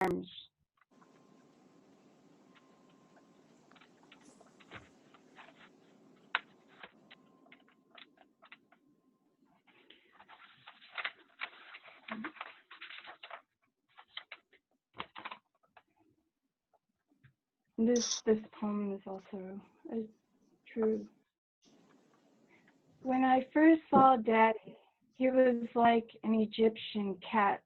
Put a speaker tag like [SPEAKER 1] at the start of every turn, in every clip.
[SPEAKER 1] arms. This poem is also true. When I first saw Daddy, he was like an Egyptian cat,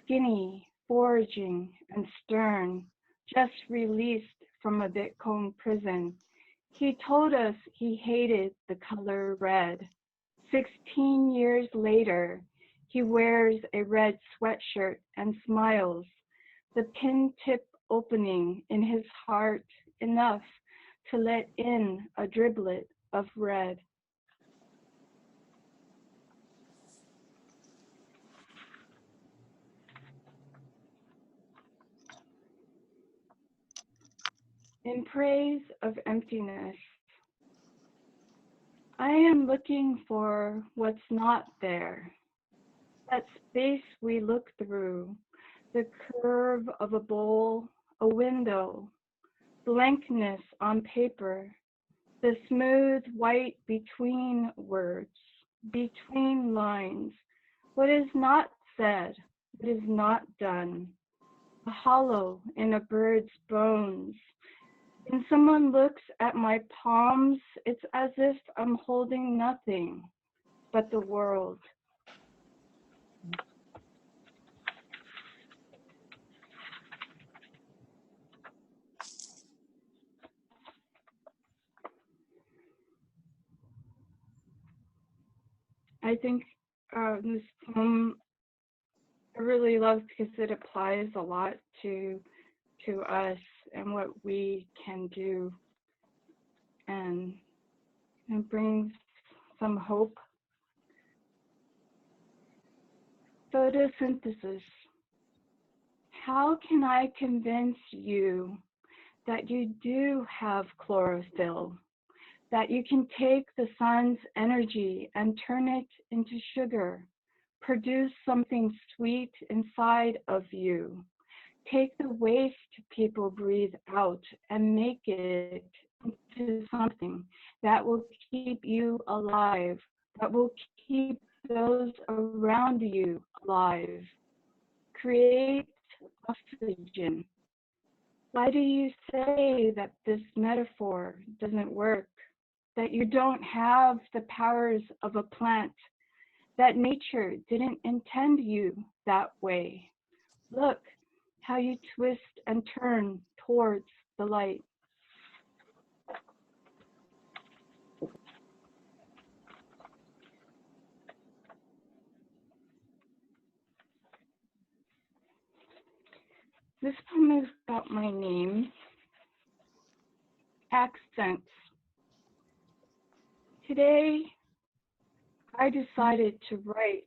[SPEAKER 1] skinny, foraging, and stern, just released from a Bitcoin prison. He told us he hated the color red. 16 years later, he wears a red sweatshirt and smiles, the pin tip opening in his heart enough to let in a driblet of red. In praise of emptiness, I am looking for what's not there. That space we look through, the curve of a bowl, a window, blankness on paper, the smooth white between words, between lines, what is not said, what is not done, a hollow in a bird's bones. When someone looks at my palms, it's as if I'm holding nothing but the world. I think this poem I really love because it applies a lot to us and what we can do, and it brings some hope. Photosynthesis. How can I convince you that you do have chlorophyll, that you can take the sun's energy and turn it into sugar, produce something sweet inside of you, take the waste people breathe out and make it into something that will keep you alive, that will keep those around you alive. Create oxygen. Why do you say that this metaphor doesn't work? That you don't have the powers of a plant? That nature didn't intend you that way? Look how you twist and turn towards the light. This poem is about my name. Accents. Today, I decided to write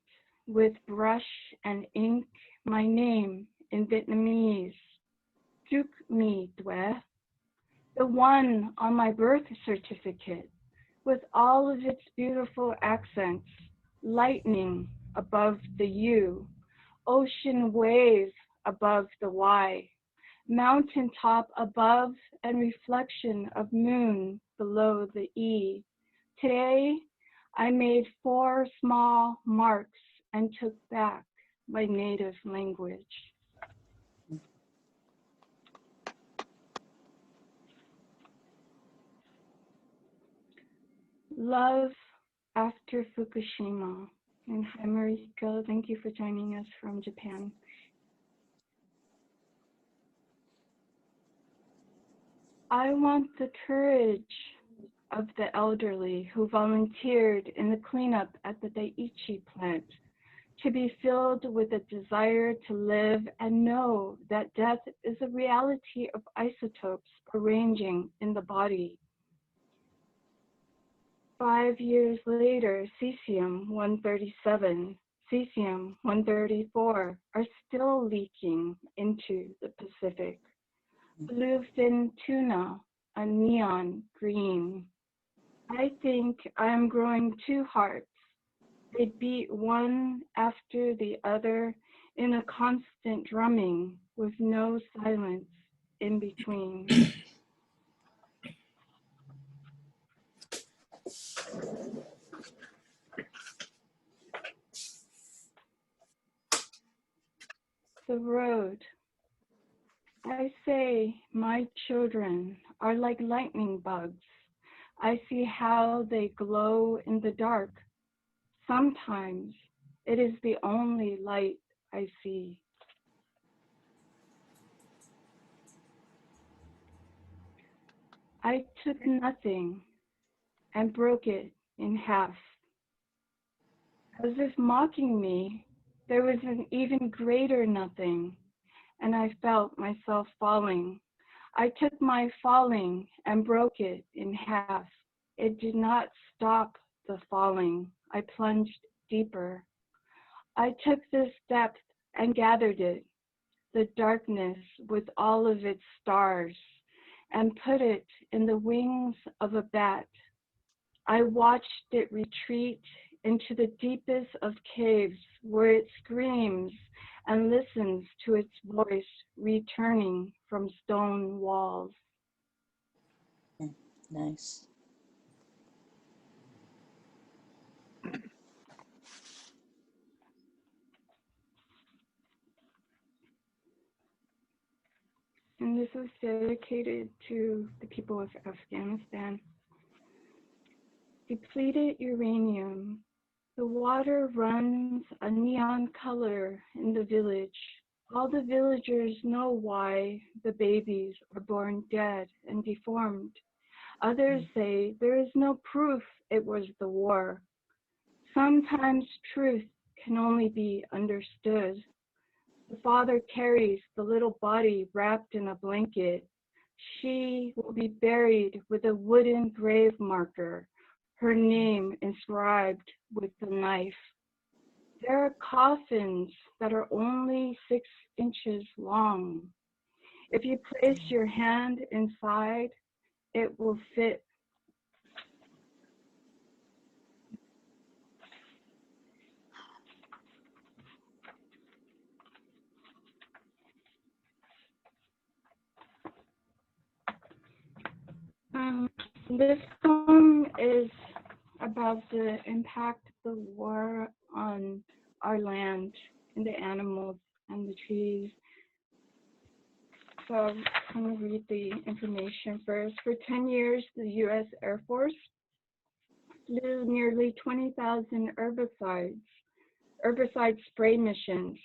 [SPEAKER 1] with brush and ink my name in Vietnamese. Chuc mi due, the one on my birth certificate, with all of its beautiful accents, lightning above the U, ocean wave above the Y, mountaintop above and reflection of moon below the E. Today, I made 4 small marks and took back my native language. Love after Fukushima. And hi, Marika. Thank you for joining us from Japan. I want the courage of the elderly who volunteered in the cleanup at the Daiichi plant to be filled with a desire to live and know that death is a reality of isotopes arranging in the body. 5 years later, cesium-137, cesium-134 are still leaking into the Pacific. Bluefin tuna, a neon green. I think I am growing 2 hearts. They beat one after the other in a constant drumming, with no silence in between. The road. I say my children are like lightning bugs. I see how they glow in the dark. Sometimes it is the only light I see. I took nothing and broke it in half. As if mocking me, there was an even greater nothing, and I felt myself falling. I took my falling and broke it in half. It did not stop the falling. I plunged deeper. I took this depth and gathered it, the darkness with all of its stars, and put it in the wings of a bat. I watched it retreat into the deepest of caves where it screams and listens to its voice returning from stone walls.
[SPEAKER 2] Nice.
[SPEAKER 1] And this was dedicated to the people of Afghanistan. Depleted uranium. The water runs a neon color in the village. All the villagers know why the babies are born dead and deformed. Others say there is no proof it was the war. Sometimes truth can only be understood. The father carries the little body wrapped in a blanket. She will be buried with a wooden grave marker, her name inscribed with the knife. There are coffins that are only 6 inches long. If you place your hand inside, it will fit. Um, this song is about the impact of the war on our land and the animals and the trees. So I'm going to read the information first. For 10 years, the U.S. Air Force flew nearly 20,000 herbicide spray missions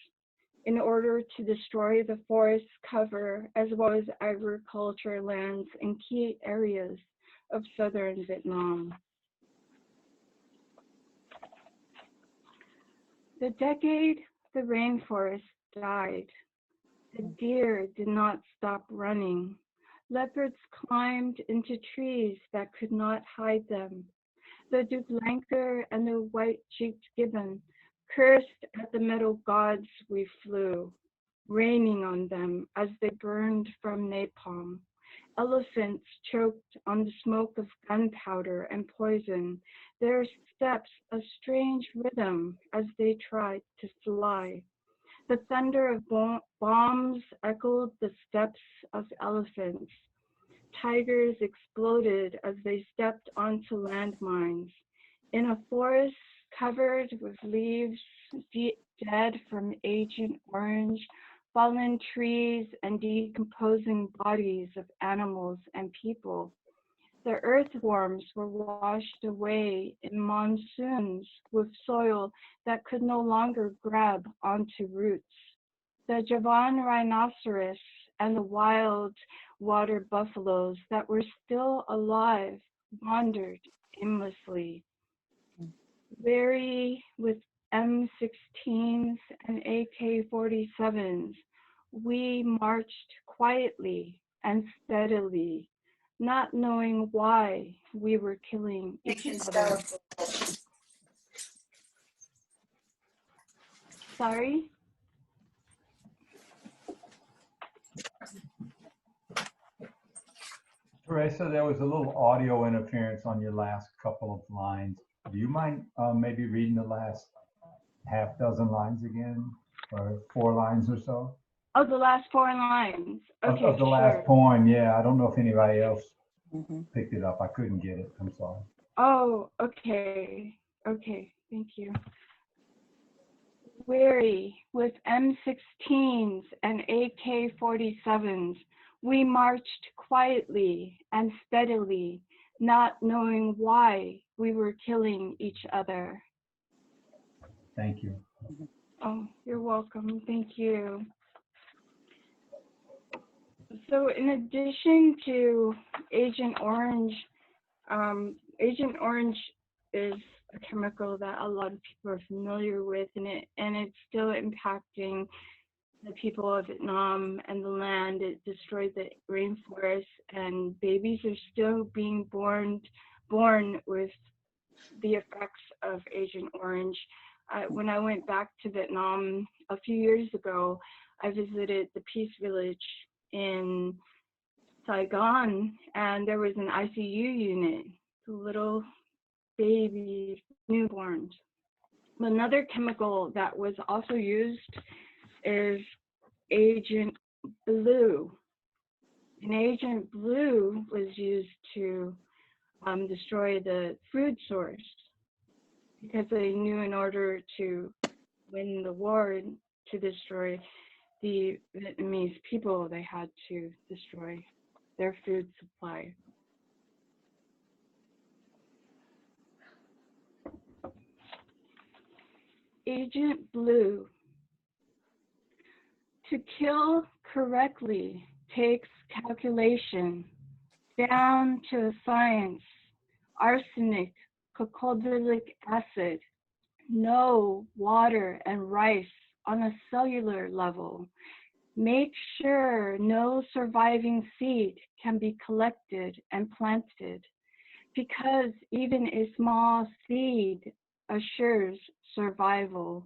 [SPEAKER 1] in order to destroy the forest cover as well as agriculture lands in key areas of southern Vietnam. The decade the rainforest died, the deer did not stop running. Leopards climbed into trees that could not hide them. The Dublanker and the white-cheeked gibbon cursed at the metal gods we flew, raining on them as they burned from napalm. Elephants choked on the smoke of gunpowder and poison, their steps a strange rhythm as they tried to fly. The thunder of bombs echoed the steps of elephants. Tigers exploded as they stepped onto landmines. In a forest covered with leaves dead from Agent Orange, fallen trees, and decomposing bodies of animals and people, the earthworms were washed away in monsoons with soil that could no longer grab onto roots. The Javan rhinoceros and the wild water buffaloes that were still alive wandered aimlessly, weary with M16s and AK-47s. We marched quietly and steadily, not knowing why we were killing each other. Sorry?
[SPEAKER 3] Teresa, there was a little audio interference on your last couple of lines. Do you mind maybe reading the last half dozen lines again, or 4 lines or so?
[SPEAKER 1] Oh, the last four lines.
[SPEAKER 3] Of
[SPEAKER 1] Okay,
[SPEAKER 3] the last
[SPEAKER 1] sure.
[SPEAKER 3] poem. Yeah, I don't know if anybody else
[SPEAKER 2] Mm-hmm.
[SPEAKER 3] picked it up. I couldn't get it. I'm sorry.
[SPEAKER 1] Oh, okay. Okay, thank you. Weary with M16s and AK-47s, we marched quietly and steadily, not knowing why we were killing each other.
[SPEAKER 3] Thank you.
[SPEAKER 1] Oh, you're welcome. Thank you. So in addition to Agent Orange, Agent Orange is a chemical that a lot of people are familiar with, and it's still impacting the people of Vietnam and the land. It destroyed the rainforest, and babies are still being born with the effects of Agent Orange. When I went back to Vietnam a few years ago, I visited the Peace Village in Saigon, and there was an ICU unit, little babies, newborns. Another chemical that was also used is Agent Blue. And Agent Blue was used to destroy the food source because they knew in order to win the war to destroy the Vietnamese people, they had to destroy their food supply. Agent Blue. To kill correctly takes calculation down to a science. Arsenic, cocodylic acid, no water and rice on a cellular level. Make sure no surviving seed can be collected and planted, because even a small seed assures survival.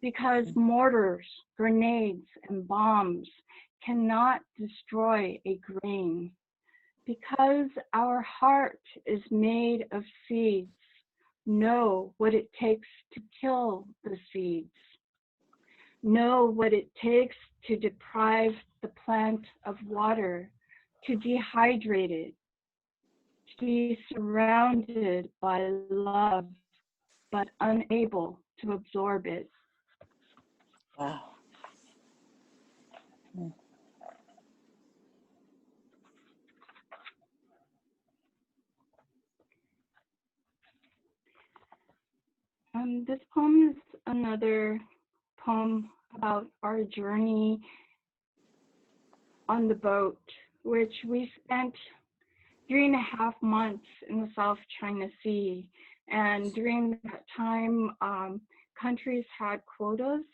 [SPEAKER 1] Because mortars, grenades, and bombs cannot destroy a grain. Because our heart is made of seeds, know what it takes to kill the seeds. Know what it takes to deprive the plant of water, to dehydrate it, to be surrounded by love, but unable to absorb it.
[SPEAKER 2] Wow. Mm.
[SPEAKER 1] This poem is another poem about our journey on the boat, which we spent 3.5 months in the South China Sea. And during that time, countries had quotas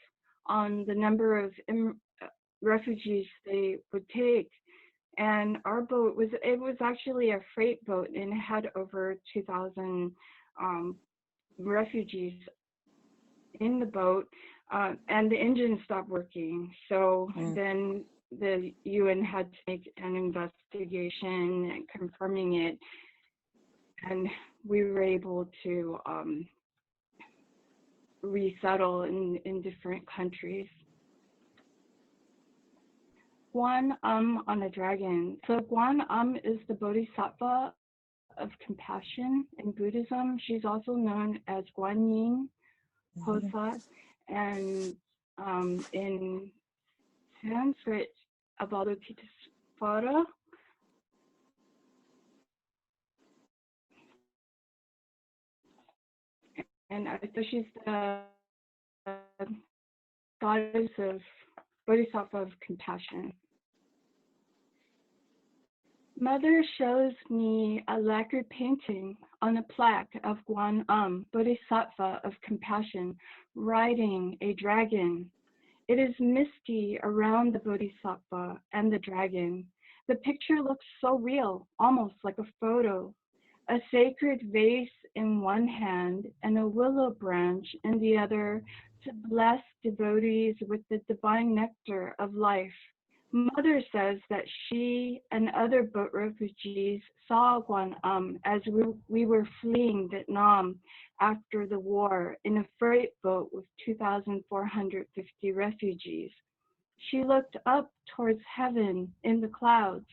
[SPEAKER 1] on the number of refugees they would take. And our boat was actually a freight boat, and it had over 2,000 refugees in the boat, and the engine stopped working. So then the UN had to make an investigation confirming it, and we were able to resettle in different countries. Guan on a dragon. So Guan is the bodhisattva of compassion in Buddhism. She's also known as Guan Yin, Posa, and in Sanskrit, Avalokitesvara. And so she's the goddess of bodhisattva of compassion. Mother shows me a lacquered painting on a plaque of Guan Bodhisattva of compassion, riding a dragon. It is misty around the Bodhisattva and the dragon. The picture looks so real, almost like a photo. A sacred vase in one hand and a willow branch in the other to bless devotees with the divine nectar of life. Mother says that she and other boat refugees saw Guan as we were fleeing Vietnam after the war in a freight boat with 2,450 refugees. She looked up towards heaven in the clouds.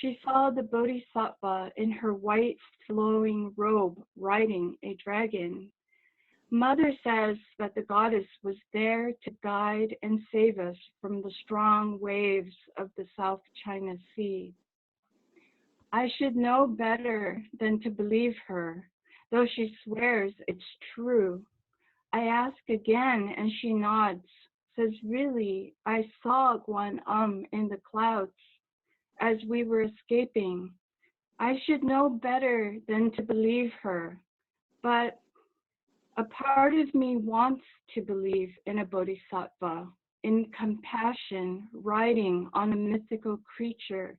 [SPEAKER 1] She saw the Bodhisattva in her white flowing robe riding a dragon. Mother says that the goddess was there to guide and save us from the strong waves of the South China Sea. I should know better than to believe her, though she swears it's true. I ask again and she nods, says, really, I saw Guan in the clouds as we were escaping. I should know better than to believe her, but a part of me wants to believe in a bodhisattva, in compassion riding on a mythical creature,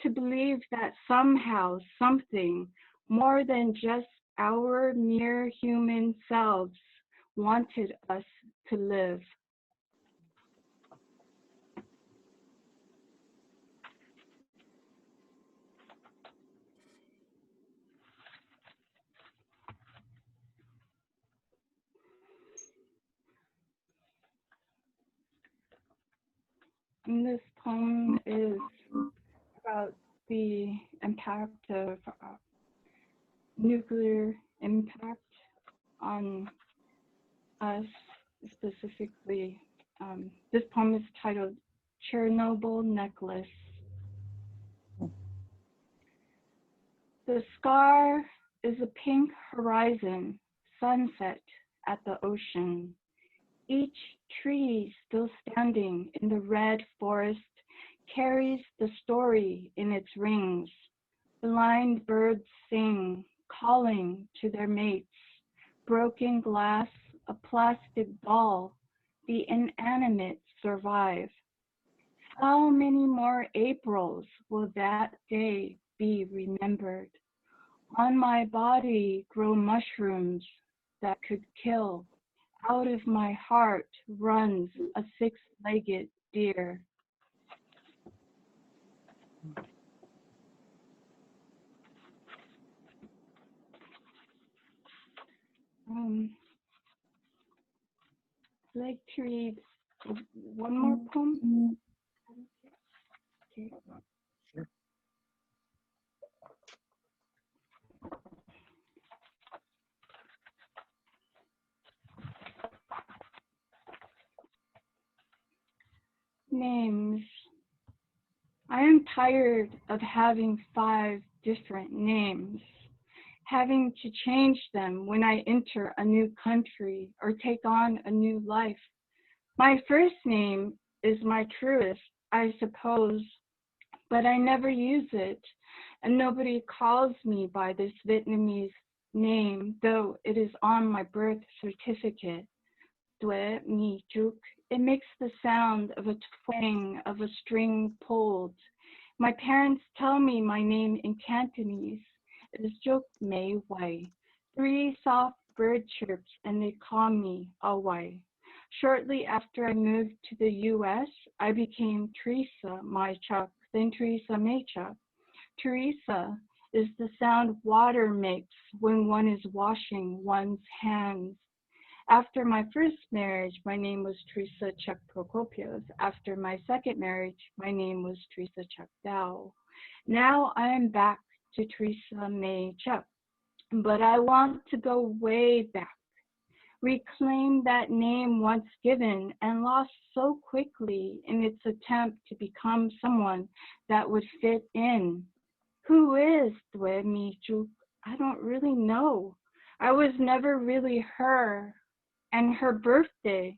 [SPEAKER 1] to believe that somehow something more than just our mere human selves wanted us to live. And this poem is about the impact of nuclear impact on us specifically. This poem is titled Chernobyl Necklace. The scar is a pink horizon, sunset at the ocean. Each tree still standing in the red forest carries the story in its rings. Blind birds sing, calling to their mates. Broken glass, a plastic ball, the inanimate survive. How many more Aprils will that day be remembered? On my body grow mushrooms that could kill. Out of my heart runs a six-legged deer. I'd like to read one more poem. Okay. Names. I am tired of having 5 different names, having to change them when I enter a new country or take on a new life. My first name is my truest, I suppose, but I never use it, and nobody calls me by this Vietnamese name, though it is on my birth certificate. Chuc. It makes the sound of a twang of a string pulled. My parents tell me my name in Cantonese is Chuc Mei Wai. 3 soft bird chirps and they call me Awai. Shortly after I moved to the US, I became Teresameichuc, then teresameichuc. Teresa is the sound water makes when one is washing one's hands. After my first marriage, my name was Teresa Chuc Prokopios. After my second marriage, my name was Teresa Chuc Dao. Now I am back to Teresa May Chuc, but I want to go way back, reclaim that name once given and lost so quickly in its attempt to become someone that would fit in. Who is Dwe Mi Chuc? I don't really know. I was never really her. And her birthday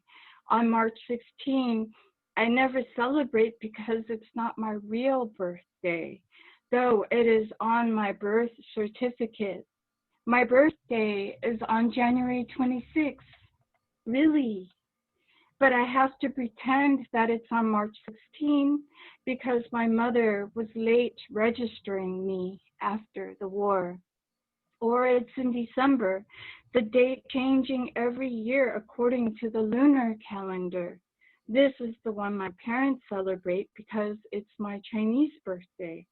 [SPEAKER 1] on March 16, I never celebrate because it's not my real birthday, though it is on my birth certificate. My birthday is on January 26th, really, but I have to pretend that it's on March 16 because my mother was late registering me after the war. Or it's in December, the date changing every year according to the lunar calendar. This is the one my parents celebrate because it's my Chinese birthday.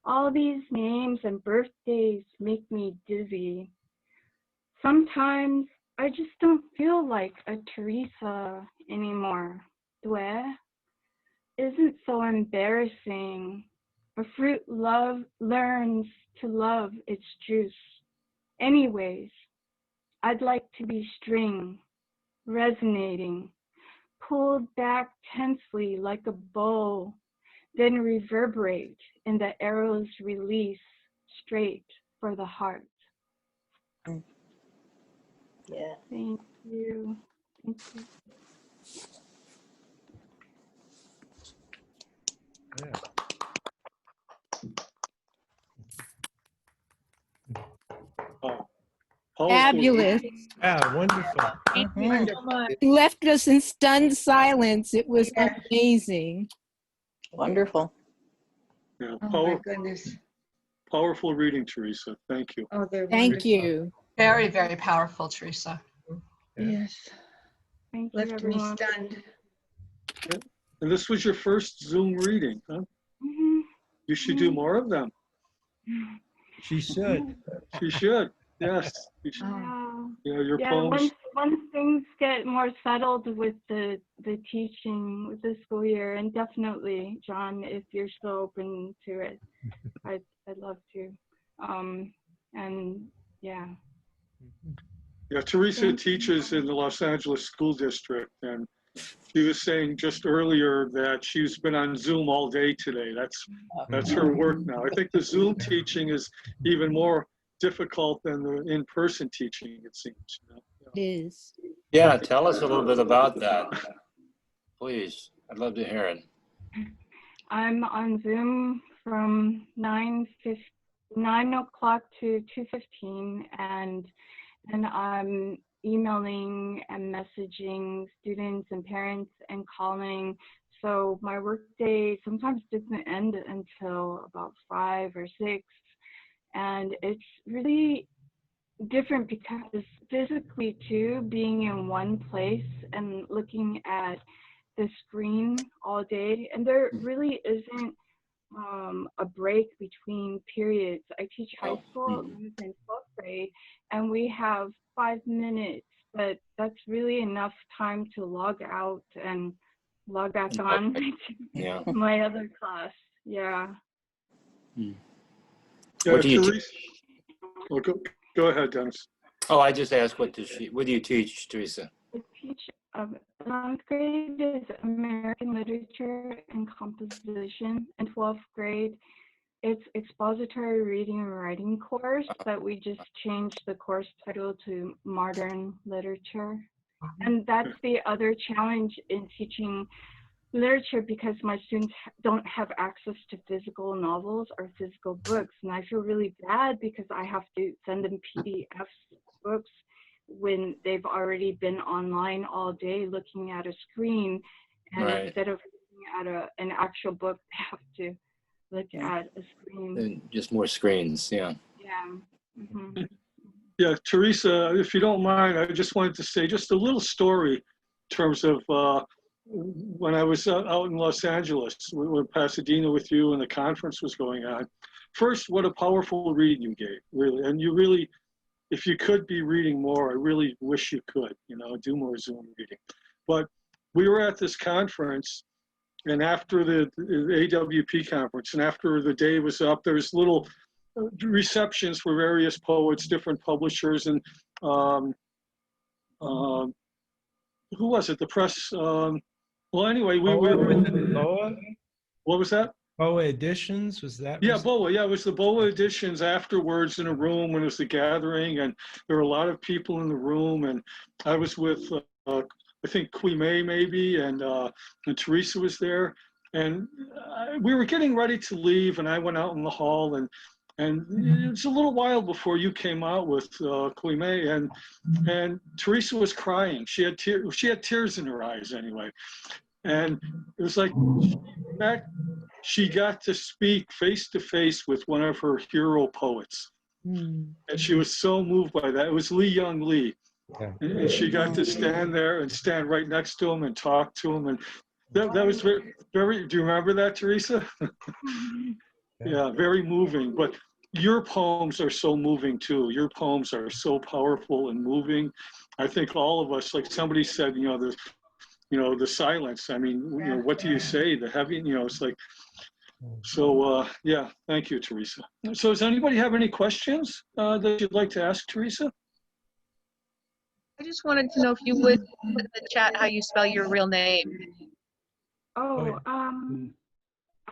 [SPEAKER 1] All these names and birthdays make me dizzy. Sometimes I just don't feel like a Teresa anymore. Due? isn't so embarrassing. A fruit learns to love its juice. Anyways, I'd like to be string, resonating, pulled back tensely like a bow, then reverberate in the arrow's release straight for the heart.
[SPEAKER 2] Yeah.
[SPEAKER 1] Thank you. Thank you.
[SPEAKER 4] Fabulous.
[SPEAKER 5] Yeah, wonderful.
[SPEAKER 6] Thank you so much.
[SPEAKER 4] You left us in stunned silence. It was amazing.
[SPEAKER 2] Wonderful.
[SPEAKER 7] Yeah,
[SPEAKER 6] Oh my goodness.
[SPEAKER 7] powerful reading, Teresa. Thank you.
[SPEAKER 6] Oh, they're
[SPEAKER 4] Thank
[SPEAKER 6] wonderful.
[SPEAKER 4] you.
[SPEAKER 8] Very, very powerful, Teresa.
[SPEAKER 6] Yes.
[SPEAKER 1] Thank you,
[SPEAKER 6] Left me
[SPEAKER 1] everyone.
[SPEAKER 6] stunned.
[SPEAKER 7] And this was your first Zoom reading, huh?
[SPEAKER 1] Mhm.
[SPEAKER 7] You should do more of them.
[SPEAKER 5] She should.
[SPEAKER 7] You should. Yes. You should.
[SPEAKER 6] Oh.
[SPEAKER 1] Yeah.
[SPEAKER 7] Yeah, your
[SPEAKER 1] Yeah,
[SPEAKER 7] poems.
[SPEAKER 1] once things get more settled with the teaching with the school year, and definitely, John, if you're still open to it, I'd love to. And yeah.
[SPEAKER 7] Yeah, Teresa
[SPEAKER 1] Thank you.
[SPEAKER 7] teaches in the Los Angeles School District, and she was saying just earlier that she's been on Zoom all day today. That's her work now. I think the Zoom teaching is even more difficult than the in-person teaching, it seems. You know?
[SPEAKER 4] It is.
[SPEAKER 9] Yeah, tell us a little bit about that, please. I'd love to hear it.
[SPEAKER 1] I'm on Zoom from 9 o'clock to 2:15, and I'm emailing and messaging students and parents and calling. So my workday sometimes doesn't end until about 5 or 6, and it's really different because physically too, being in one place and looking at the screen all day, and there really isn't a break between periods. I teach high school, I was in 12th grade, and we have 5 minutes, but that's really enough time to log out and log back on
[SPEAKER 9] Yeah.
[SPEAKER 1] to my other class. Yeah.
[SPEAKER 7] Yeah,
[SPEAKER 9] What do you
[SPEAKER 7] Teresa. Oh, go ahead, Dennis.
[SPEAKER 9] Oh, I just asked what do you teach, Teresa?
[SPEAKER 1] I teach 11th grade is American literature and composition, and 12th grade it's expository reading and writing course, but we just changed the course title to modern literature. And that's the other challenge in teaching literature, because my students don't have access to physical novels or physical books, and I feel really bad because I have to send them PDFs books when they've already been online all day looking at a screen, and
[SPEAKER 9] Right.
[SPEAKER 1] instead of looking at an actual book, they have to look at a screen.
[SPEAKER 9] And just more screens, yeah.
[SPEAKER 1] Yeah. Mm-hmm.
[SPEAKER 7] Yeah, Teresa, if you don't mind, I just wanted to say just a little story in terms of when I was out in Los Angeles, with Pasadena with you, and the conference was going on. First, what a powerful reading you gave, really. And you really, if you could be reading more, I really wish you could, do more Zoom reading. But we were at this conference, and after the AWP conference, and after the day was up, there was little receptions for various poets, different publishers, and who was it? The press. Well, anyway, we were.
[SPEAKER 5] BOA?
[SPEAKER 7] What was that?
[SPEAKER 5] BOA Editions, was that?
[SPEAKER 7] Yeah, BOA. Yeah, it was the BOA Editions afterwards in a room when it was the gathering, and there were a lot of people in the room, and I was with, I think, Kwime maybe, and Teresa was there, and we were getting ready to leave, and I went out in the hall, and it was a little while before you came out with Kwime, and Teresa was crying. She had tears in her eyes anyway, and it was like she got to speak face to face with one of her hero poets, and she was so moved by that. It was Lee Young Lee, and she got to stand there and stand right next to him and talk to him, and that was very, very. Do you remember that, Teresa? Yeah, very moving. But your poems are so moving too. Your poems are so powerful and moving. I think all of us, like somebody said, the silence. I mean, what do you say? The heavy, it's like, so yeah, thank you, Teresa. So does anybody have any questions that you'd like to ask Teresa?
[SPEAKER 8] I just wanted to know if you would put in the chat how you spell your real name.
[SPEAKER 1] Oh,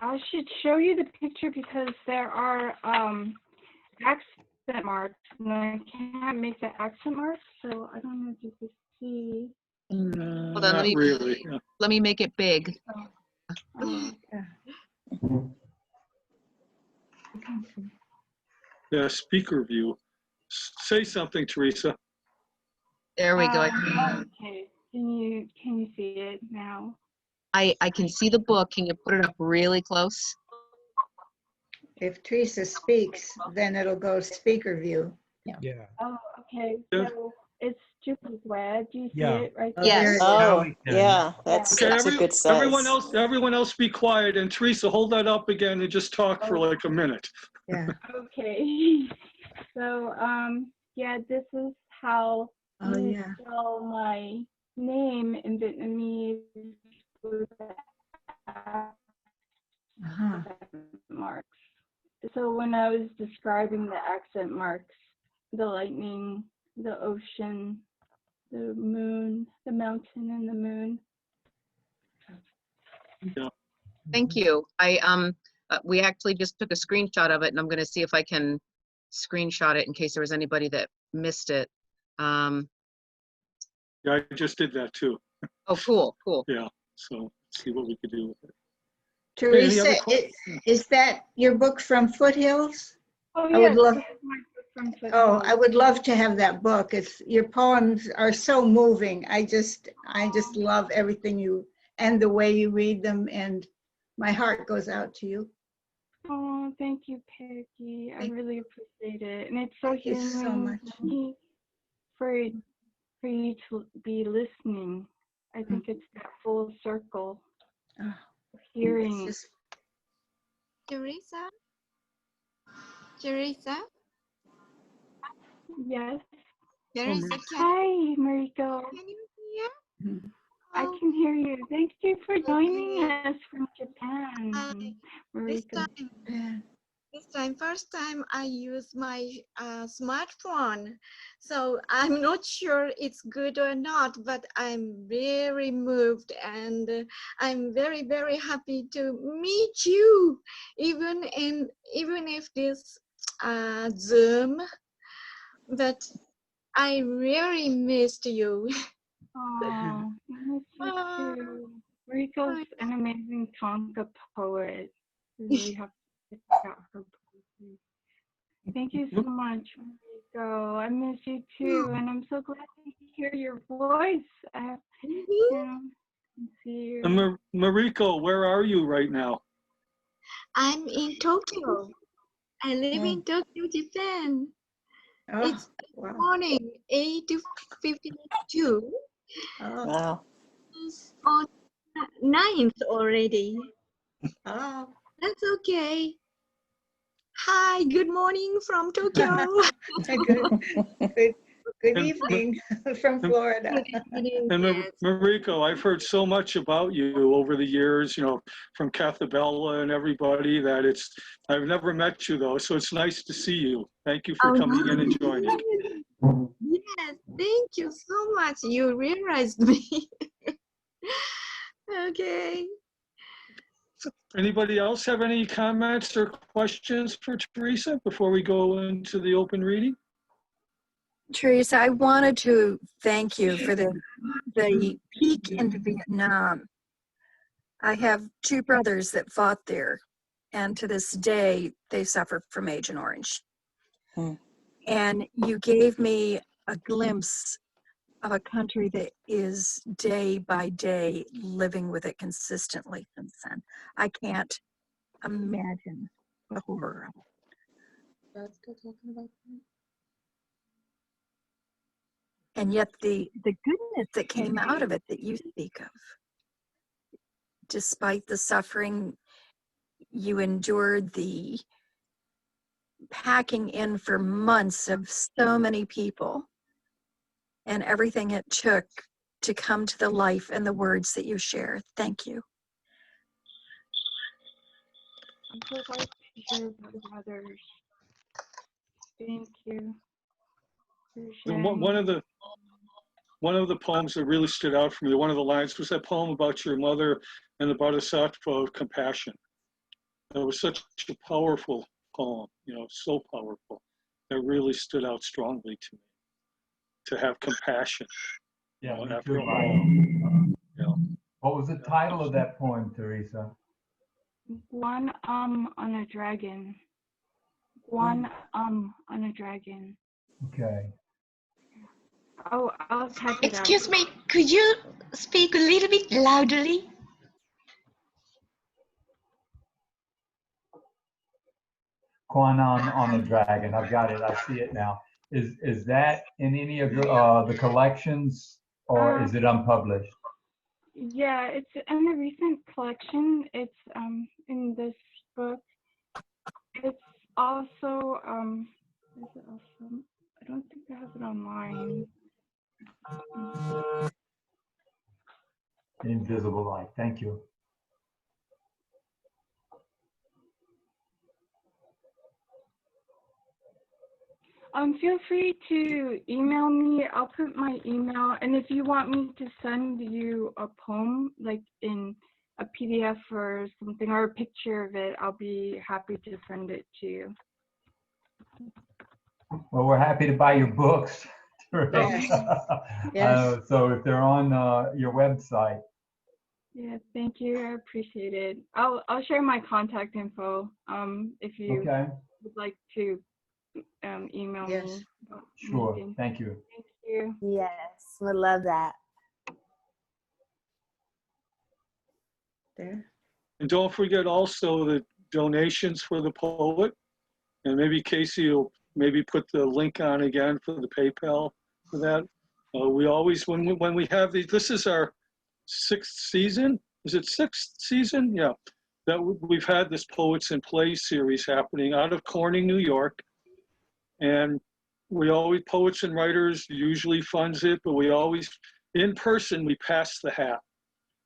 [SPEAKER 1] I should show you the picture because there are accent marks, and I can't make the accent marks, so I don't know if you can see.
[SPEAKER 8] Hold on,
[SPEAKER 7] Not really. Yeah.
[SPEAKER 8] let me make it big.
[SPEAKER 7] Yeah, speaker view. Say something, Teresa.
[SPEAKER 8] There we go.
[SPEAKER 1] Okay, can you see it now?
[SPEAKER 8] I can see the book. Can you put it up really close?
[SPEAKER 6] If Teresa speaks, then it'll go speaker view.
[SPEAKER 5] Yeah.
[SPEAKER 1] Oh, okay.
[SPEAKER 7] Yeah.
[SPEAKER 1] So it's Chuc's web. Do you see
[SPEAKER 5] Yeah.
[SPEAKER 1] it right
[SPEAKER 6] Oh,
[SPEAKER 1] there?
[SPEAKER 8] Yes.
[SPEAKER 2] Oh,
[SPEAKER 3] we can.
[SPEAKER 2] yeah, that's
[SPEAKER 7] Okay,
[SPEAKER 2] a good size.
[SPEAKER 7] everyone else be quiet, and Teresa, hold that up again and just talk for like a minute.
[SPEAKER 6] Yeah.
[SPEAKER 1] Okay. So yeah, this is how
[SPEAKER 6] Oh,
[SPEAKER 1] you
[SPEAKER 6] yeah.
[SPEAKER 1] spell my name in Vietnamese with
[SPEAKER 6] Uh-huh.
[SPEAKER 1] accent marks. So when I was describing the accent marks, the lightning, the ocean, the moon, the mountain and the moon.
[SPEAKER 8] Thank you. We actually just took a screenshot of it, and I'm going to see if I can screenshot it in case there was anybody that missed it.
[SPEAKER 7] Yeah, I just did that too.
[SPEAKER 8] Oh, cool.
[SPEAKER 7] Yeah, so see what we could do with it.
[SPEAKER 6] Teresa, is that your book from Foothills?
[SPEAKER 1] Oh,
[SPEAKER 6] I would
[SPEAKER 1] yes,
[SPEAKER 6] love-
[SPEAKER 1] this is my book from Foothills.
[SPEAKER 6] Oh, I would love to have that book. Your poems are so moving. I just love everything and the way you read them, and my heart goes out to you.
[SPEAKER 1] Oh, thank you, Peggy. I really appreciate it. And it's so
[SPEAKER 6] Thank you so
[SPEAKER 1] healing
[SPEAKER 6] much.
[SPEAKER 1] for me for you to be listening. I think it's that full circle
[SPEAKER 6] Oh,
[SPEAKER 1] of hearing.
[SPEAKER 6] it's just,
[SPEAKER 10] Teresa?
[SPEAKER 1] Yes.
[SPEAKER 10] Teresa,
[SPEAKER 1] Hi, Mariko.
[SPEAKER 10] can you hear?
[SPEAKER 1] I
[SPEAKER 10] Oh,
[SPEAKER 1] can hear you. Thank you for joining
[SPEAKER 10] okay.
[SPEAKER 1] us from Japan,
[SPEAKER 10] This
[SPEAKER 1] Mariko.
[SPEAKER 10] time, first time I use my smartphone. So I'm not sure it's good or not, but I'm very moved and I'm very, very happy to meet you, even if this Zoom, but I really missed you.
[SPEAKER 1] Oh, I miss you too. Mariko's an amazing Tonka poet. We really have to check out her poetry. Thank you so much, Mariko. I miss you too, and I'm so glad to hear your voice. See you.
[SPEAKER 7] And Mariko, where are you right now?
[SPEAKER 10] I'm in Tokyo. I live in Tokyo, Japan.
[SPEAKER 6] oh,
[SPEAKER 10] It's
[SPEAKER 6] wow.
[SPEAKER 10] morning, 8:52.
[SPEAKER 6] Oh,
[SPEAKER 2] Wow.
[SPEAKER 10] It's on 9th already.
[SPEAKER 6] oh.
[SPEAKER 10] That's okay. Hi, good morning from Tokyo.
[SPEAKER 6] Good evening from Florida.
[SPEAKER 7] And Mariko, I've heard so much about you over the years, from Cathabella and everybody I've never met you though, so it's nice to see you. Thank you for coming in and joining.
[SPEAKER 10] Yes, thank you so much. You realized me. Okay.
[SPEAKER 7] Anybody else have any comments or questions for Teresa before we go into the open reading?
[SPEAKER 11] Teresa, I wanted to thank you for the peek into Vietnam. I have two brothers that fought there, and to this day, they suffer from Agent Orange. And you gave me a glimpse of a country that is day by day living with it consistently since then. I can't imagine the horror of it. And yet the goodness that came out of it that you speak of, despite the suffering you endured, the packing in for months of so many people, and everything it took to come to the life and the words that you share. Thank you.
[SPEAKER 1] I'm so glad to hear about others. Thank you for sharing.
[SPEAKER 7] One of the poems that really stood out for me, one of the lines was that poem about your mother and the Bodhisattva of compassion. It was such a powerful poem, so powerful. That really stood out strongly to me, to have compassion.
[SPEAKER 3] Yeah, me
[SPEAKER 7] after
[SPEAKER 3] too.
[SPEAKER 7] all.
[SPEAKER 3] What was the title of that poem, Teresa?
[SPEAKER 1] One on a dragon. One on a dragon.
[SPEAKER 3] Okay.
[SPEAKER 1] Oh, I'll type it out.
[SPEAKER 10] Excuse me, could you speak a little bit loudly?
[SPEAKER 3] Kwanan on the Dragon. I've got it. I see it now. Is that in any of your the collections, or is it unpublished?
[SPEAKER 1] Yeah, it's in the recent collection. It's in this book. It's also is it also? I don't think I have it online.
[SPEAKER 3] Invisible Light. Thank you.
[SPEAKER 1] Feel free to email me. I'll put my email, and if you want me to send you a poem, like in a PDF or something, or a picture of it, I'll be happy to send it to you.
[SPEAKER 3] Well, we're happy to buy your books. Teresa.
[SPEAKER 2] Yes.
[SPEAKER 3] So if they're on your website.
[SPEAKER 1] Yeah, thank you. I appreciate it. I'll share my contact info if you would like to email me.
[SPEAKER 3] Sure.
[SPEAKER 1] Anything.
[SPEAKER 3] Thank you.
[SPEAKER 1] Thank you.
[SPEAKER 12] Yes, we love that.
[SPEAKER 2] There.
[SPEAKER 7] And don't forget also the donations for the poet. And maybe Casey will maybe put the link on again for the PayPal for that. We always, when we have these, this is our 6th season. Is it 6th season? Yeah. That we've had this Poets in Play series happening out of Corning, New York. And we always, Poets and Writers usually funds it, but we always, in person, we pass the hat.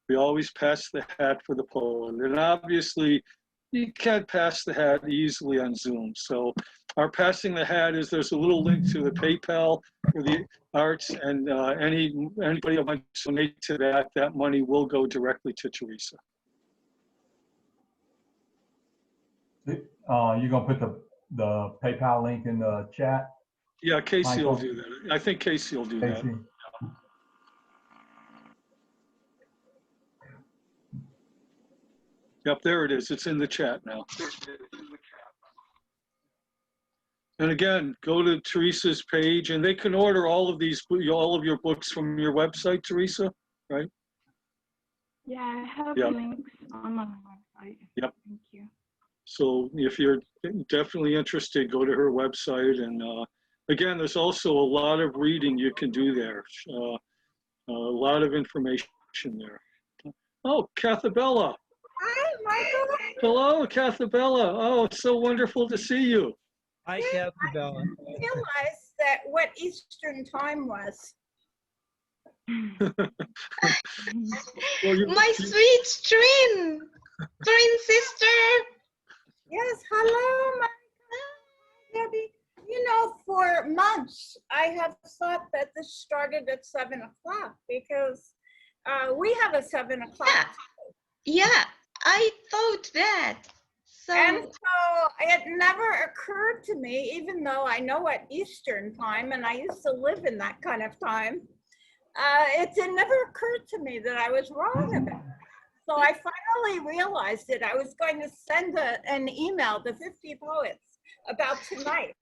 [SPEAKER 7] We always pass the hat for the poet. And obviously, you can't pass the hat easily on Zoom. So our passing the hat is there's a little link to the PayPal for the arts, and anybody who might donate to that, that money will go directly to Teresa.
[SPEAKER 3] You're gonna put the PayPal link in the chat?
[SPEAKER 7] Yeah, Casey
[SPEAKER 3] Michael?
[SPEAKER 7] will do that. I think Casey will do that. Yep, there it is. It's in the chat now. And again, go to Teresa's page, and they can order all of your books from your website, Teresa, right?
[SPEAKER 1] Yeah, I have
[SPEAKER 7] Yep.
[SPEAKER 1] links on my website.
[SPEAKER 7] Yep.
[SPEAKER 1] Thank you.
[SPEAKER 7] So if you're definitely interested, go to her website. And again, there's also a lot of reading you can do there. A lot of information there. Oh, Cathabella.
[SPEAKER 13] Hi, Michael.
[SPEAKER 7] Hello, Cathabella. Oh, it's so wonderful to see you.
[SPEAKER 5] Hi, Cathabella.
[SPEAKER 13] I realized that what Eastern time was.
[SPEAKER 10] My sweet twin sister.
[SPEAKER 13] Yes, hello, Debbie. You know, for months, I have thought that this started at 7 o'clock because we have a 7 o'clock.
[SPEAKER 10] Yeah, I thought that.
[SPEAKER 13] And so it never occurred to me, even though I know at Eastern time, and I used to live in that kind of time, it never occurred to me that I was wrong about it. So I finally realized it. I was going to send an email to 50 poets about tonight.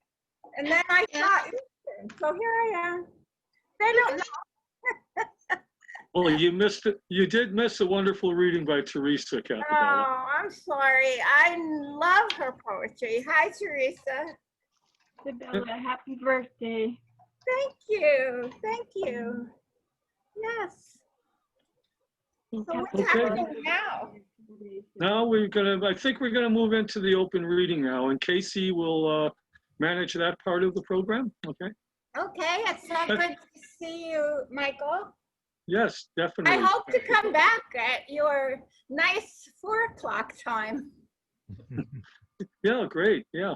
[SPEAKER 13] And then I thought, Eastern. So here I am. They don't know.
[SPEAKER 7] Well, you missed it. You did miss a wonderful reading by Teresa, Cathabella.
[SPEAKER 13] Oh, I'm sorry. I love her poetry. Hi, Teresa.
[SPEAKER 1] Isabella, happy birthday.
[SPEAKER 13] Thank you. Thank you. Yes. So what's happening now?
[SPEAKER 7] Now I think we're gonna move into the open reading now, and Casey will manage that part of the program, okay?
[SPEAKER 13] Okay, it's so good to see you, Michael.
[SPEAKER 7] Yes,
[SPEAKER 13] I
[SPEAKER 7] definitely.
[SPEAKER 13] hope to come back at your nice 4 o'clock time.
[SPEAKER 7] Yeah, great. Yeah.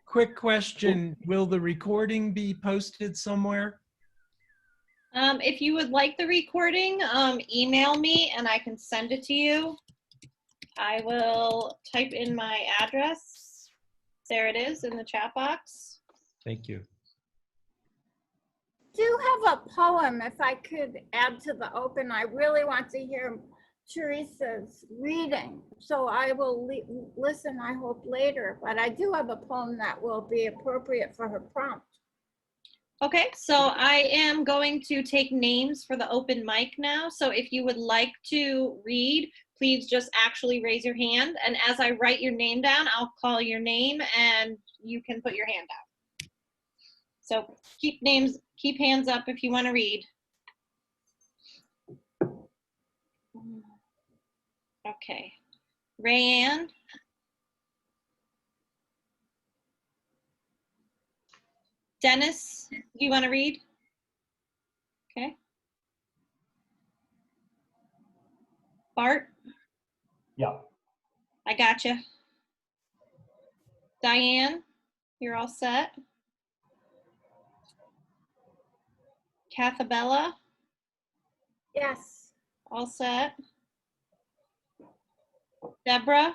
[SPEAKER 5] Quick question, will the recording be posted somewhere?
[SPEAKER 14] If you would like the recording, email me and I can send it to you. I will type in my address. There it is in the chat box.
[SPEAKER 5] Thank you.
[SPEAKER 13] Do have a poem, if I could add to the open. I really want to hear Teresa's reading, so I will listen, I hope, later. But I do have a poem that will be appropriate for her prompt.
[SPEAKER 14] Okay, so I am going to take names for the open mic now. So if you would like to read, please just actually raise your hand. And as I write your name down, I'll call your name and you can put your hand out. So keep hands up if you want to read. Okay, Rayanne. Dennis, do you want to read? Okay. Bart?
[SPEAKER 3] Yeah.
[SPEAKER 14] I gotcha. Diane, you're all set. Cathabella?
[SPEAKER 13] Yes.
[SPEAKER 14] All set. Deborah?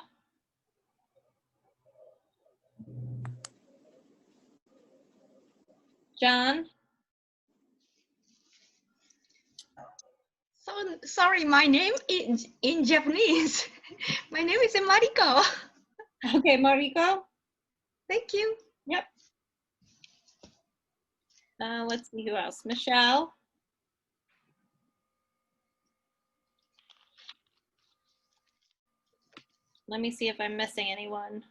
[SPEAKER 14] John?
[SPEAKER 15] So sorry, my name is in Japanese. My name is Mariko.
[SPEAKER 14] Okay, Mariko.
[SPEAKER 15] Thank you.
[SPEAKER 14] Yep. Let's see who else. Michelle. Let me see if I'm missing anyone.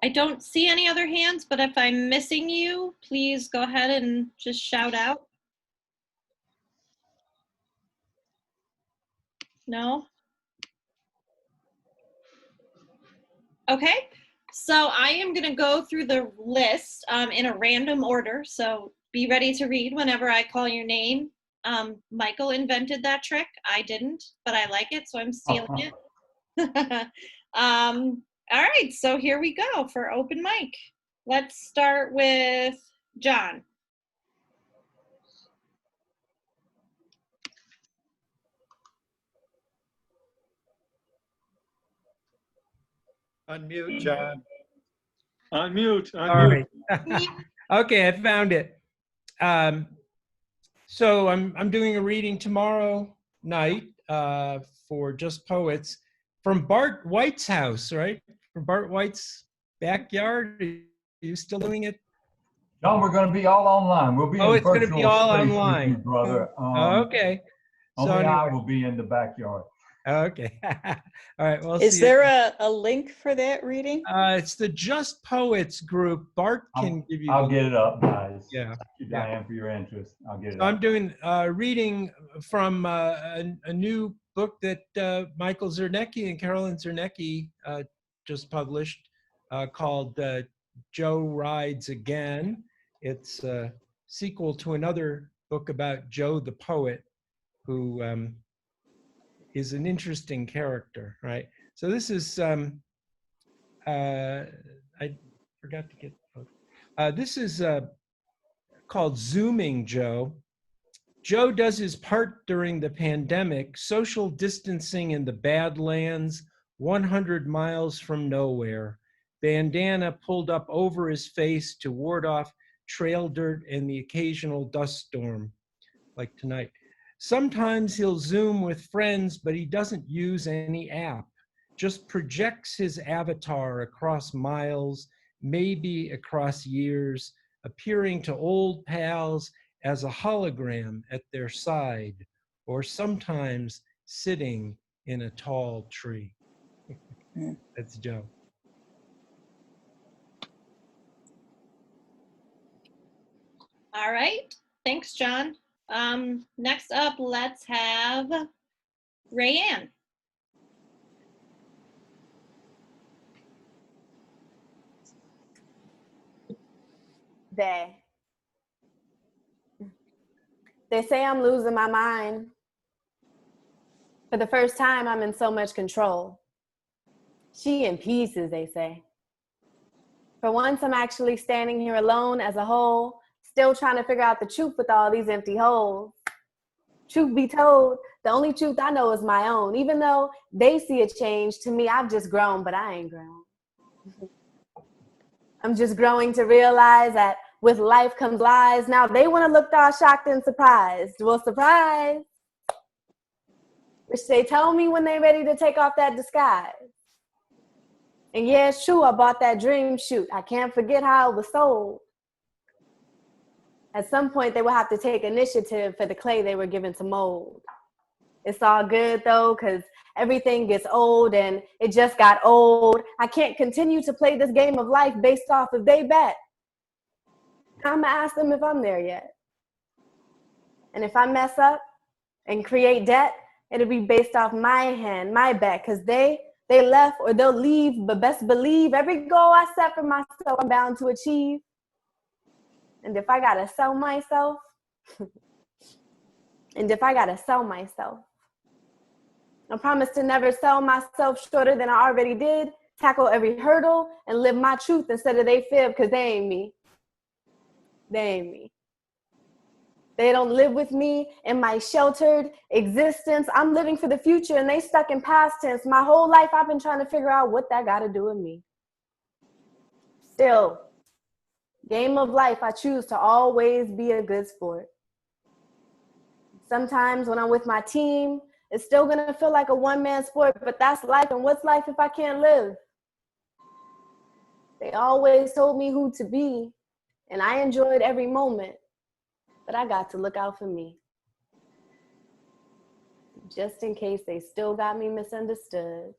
[SPEAKER 14] I don't see any other hands, but if I'm missing you, please go ahead and just shout out. No? Okay, so I am gonna go through the list in a random order, so be ready to read whenever I call your name. Michael invented that trick. I didn't, but I like it, so I'm stealing it. All right, so here we go for open mic. Let's start with John.
[SPEAKER 5] Unmute, John.
[SPEAKER 7] Unmute.
[SPEAKER 5] All right. Okay, I found it. So I'm doing a reading tomorrow night for Just Poets from Bart White's house, right? From Bart White's backyard. Are you still doing it?
[SPEAKER 3] John, we're going to be all online. We'll be in
[SPEAKER 5] It's going to be
[SPEAKER 3] virtual
[SPEAKER 5] all
[SPEAKER 3] space with
[SPEAKER 5] online.
[SPEAKER 3] you, brother.
[SPEAKER 5] Okay. So
[SPEAKER 3] Only I
[SPEAKER 5] anyway.
[SPEAKER 3] will be in the backyard.
[SPEAKER 5] Okay. All right. Well,
[SPEAKER 2] Is there a link for that reading?
[SPEAKER 5] It's the Just Poets group. Bart can give you.
[SPEAKER 3] I'll get it up, guys.
[SPEAKER 5] Yeah.
[SPEAKER 3] Thank you, Diane, for your interest. I'll get it
[SPEAKER 5] So
[SPEAKER 3] up.
[SPEAKER 5] I'm doing reading from a new book that Michael Zernecki and Carolyn Zernecki just published called Joe Rides Again. It's a sequel to another book about Joe the poet, who is an interesting character, right? So this is, I forgot to get, this is called Zooming Joe. Joe does his part during the pandemic, social distancing in the Badlands, 100 miles from nowhere. Bandana pulled up over his face to ward off trail dirt and the occasional dust storm, like tonight. Sometimes he'll Zoom with friends, but he doesn't use any app, just projects his avatar across miles, maybe across years, appearing to old pals as a hologram at their side, or sometimes sitting in a tall tree. That's Joe.
[SPEAKER 14] All right, thanks, John. Next up, let's have Rayanne.
[SPEAKER 12] There. They say I'm losing my mind. For the first time, I'm in so much control. She in pieces, they say. For once, I'm actually standing here alone as a whole, still trying to figure out the truth with all these empty holes. Truth be told, the only truth I know is my own. Even though they see a change, to me, I've just grown, but I ain't grown. I'm just growing to realize that with life comes lies. Now they want to look all shocked and surprised. Well, surprise. Which they tell me when they're ready to take off that disguise. And yeah, it's true, I bought that dream shoot. I can't forget how it was sold. At some point, they will have to take initiative for the clay they were given to mold. It's all good though, because everything gets old and it just got old. I can't continue to play this game of life based off if they bet. I'm gonna ask them if I'm there yet. And if I mess up and create debt, it'll be based off my hand, my bet, because they left or they'll leave, but best believe every goal I set for myself, I'm bound to achieve. And if I gotta sell myself, I promise to never sell myself shorter than I already did, tackle every hurdle, and live my truth instead of they fib, because they ain't me. They ain't me. They don't live with me in my sheltered existence. I'm living for the future, and they stuck in past tense. My whole life, I've been trying to figure out what that got to do with me. Still, game of life, I choose to always be a good sport. Sometimes when I'm with my team, it's still going to feel like a one-man sport, but that's life, and what's life if I can't live? They always told me who to be, and I enjoyed every moment, but I got to look out for me. Just in case they still got me misunderstood.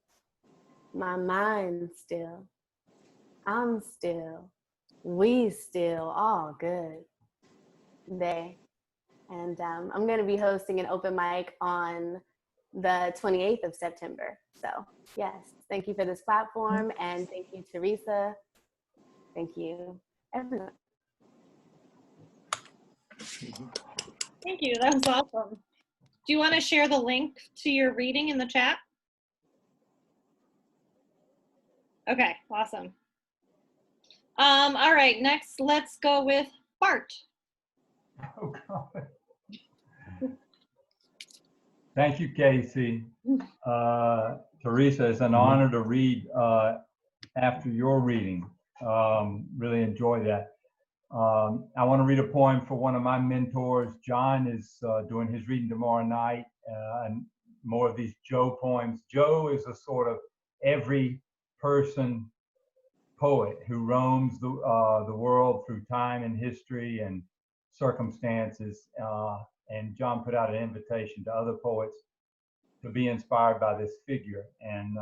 [SPEAKER 12] My mind still, I'm still, we still, all good. They. And I'm going to be hosting an open mic on the 28th of September. So yes, thank you for this platform, and thank you, Teresa. Thank you, everyone.
[SPEAKER 14] Thank you, that was awesome. Do you want to share the link to your reading in the chat? Okay, awesome. All right, next let's go with Bart.
[SPEAKER 3] Oh, God. Thank you, Casey. Teresa, it's an honor to read after your reading. Really enjoy that. I want to read a poem for one of my mentors. John is doing his reading tomorrow night, and more of these Joe poems. Joe is a sort of every person poet who roams the world through time and history and circumstances. And John put out an invitation to other poets to be inspired by this figure. And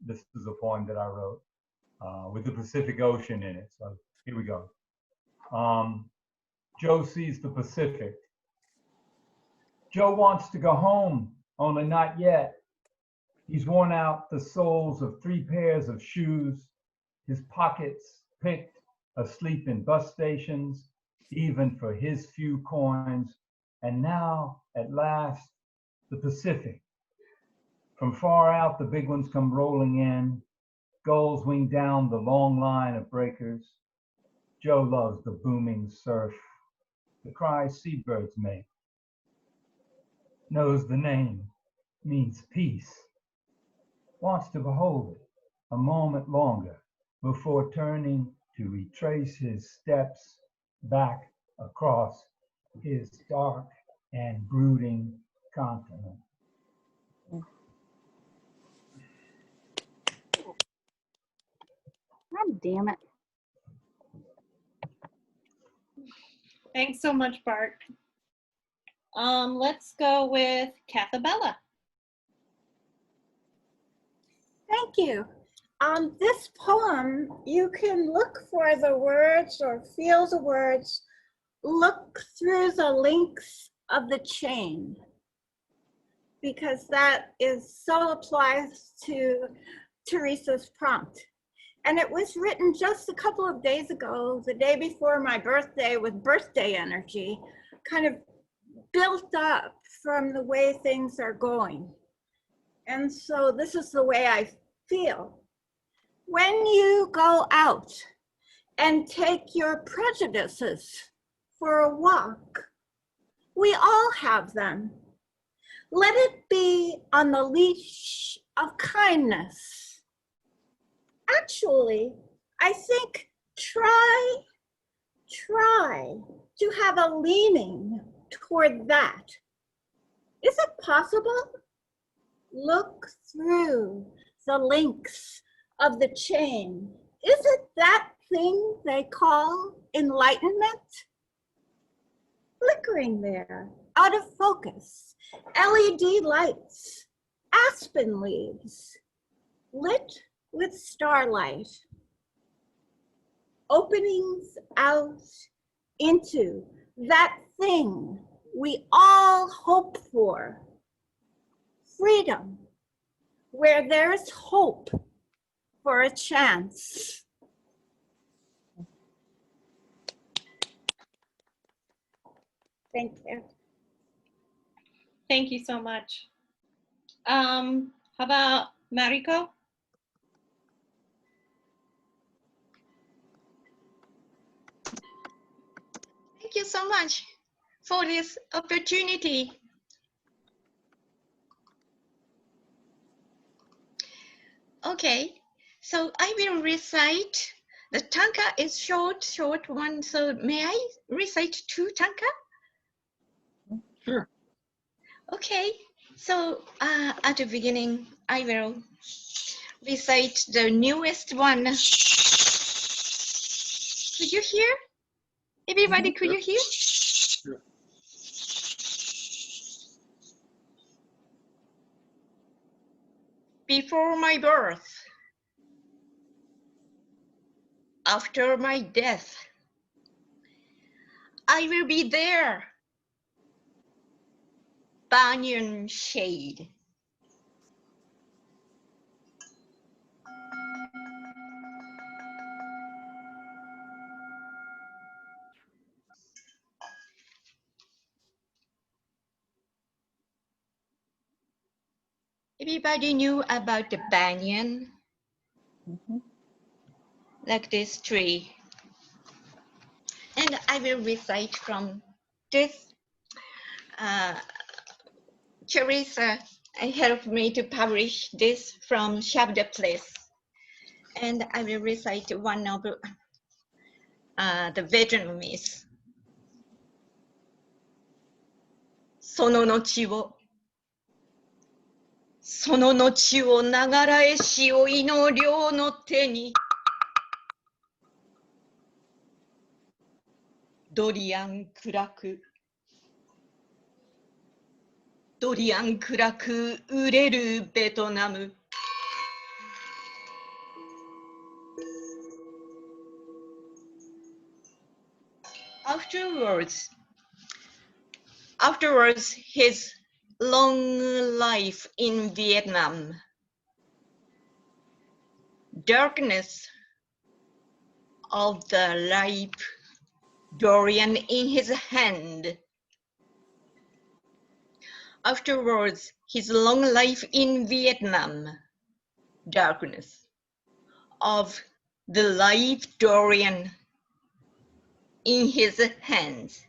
[SPEAKER 3] this is a poem that I wrote with the Pacific Ocean in it. So here we go. Joe sees the Pacific. Joe wants to go home, only not yet. He's worn out the soles of 3 pairs of shoes, his pockets picked, asleep in bus stations, even for his few coins. And now, at last, the Pacific. From far out, the big ones come rolling in. Gulls wing down the long line of breakers. Joe loves the booming surf, the cries seabirds make. Knows the name, means peace. Wants to behold it a moment longer before turning to retrace his steps back across his dark and brooding continent.
[SPEAKER 1] God damn it.
[SPEAKER 14] Thanks so much, Bart. Let's go with Cathabella.
[SPEAKER 13] Thank you. This poem, you can look for the words or feel the words, look through the links of the chain, because that so applies to Teresa's prompt. And it was written just a couple of days ago, the day before my birthday, with birthday energy, kind of built up from the way things are going. And so this is the way I feel. When you go out and take your prejudices for a walk, we all have them. Let it be on the leash of kindness. Actually, I think try to have a leaning toward that. Is it possible? Look through the links of the chain. Is it that thing they call enlightenment? Flickering there, out of focus, LED lights, aspen leaves, lit with starlight, openings out into that thing we all hope for, freedom, where there's hope for a chance. Thank you.
[SPEAKER 14] Thank you so much. How about Mariko?
[SPEAKER 15] Thank you so much for this opportunity. Okay, so I will recite. The tanka is short one. So may I recite 2 tanka?
[SPEAKER 7] Sure.
[SPEAKER 15] Okay, so at the beginning, I will recite the newest one. Could you hear? Everybody, could you hear?
[SPEAKER 7] Sure.
[SPEAKER 15] Before my birth, after my death, I will be there. Banyan shade. Everybody knew about the banyan, like this tree. And I will recite from this. Teresa helped me to publish this from Shabda Place. And I will recite one of the Vietnamese. その後を流れしおいの両の手にドリアン暗く売れるベトナムAfterwards, his long life in Vietnam, darkness of the ripe durian in his hand. Afterwards, his long life in Vietnam, darkness of the ripe durian in his hands.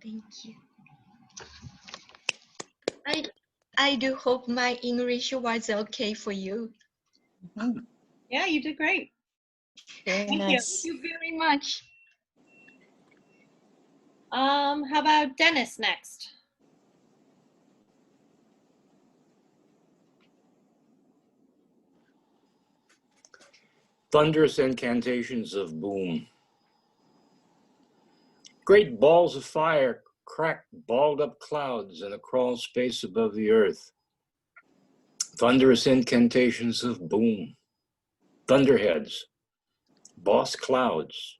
[SPEAKER 15] Thank you. I do hope my English was okay for you.
[SPEAKER 14] Yeah, you did great.
[SPEAKER 2] Very
[SPEAKER 14] Thank
[SPEAKER 2] nice.
[SPEAKER 15] Thank you very much.
[SPEAKER 14] How about Dennis next?
[SPEAKER 9] Thunderous incantations of boom. Great balls of fire crack balled up clouds in a crawl space above the earth. Thunderous incantations of boom. Thunderheads. Boss clouds.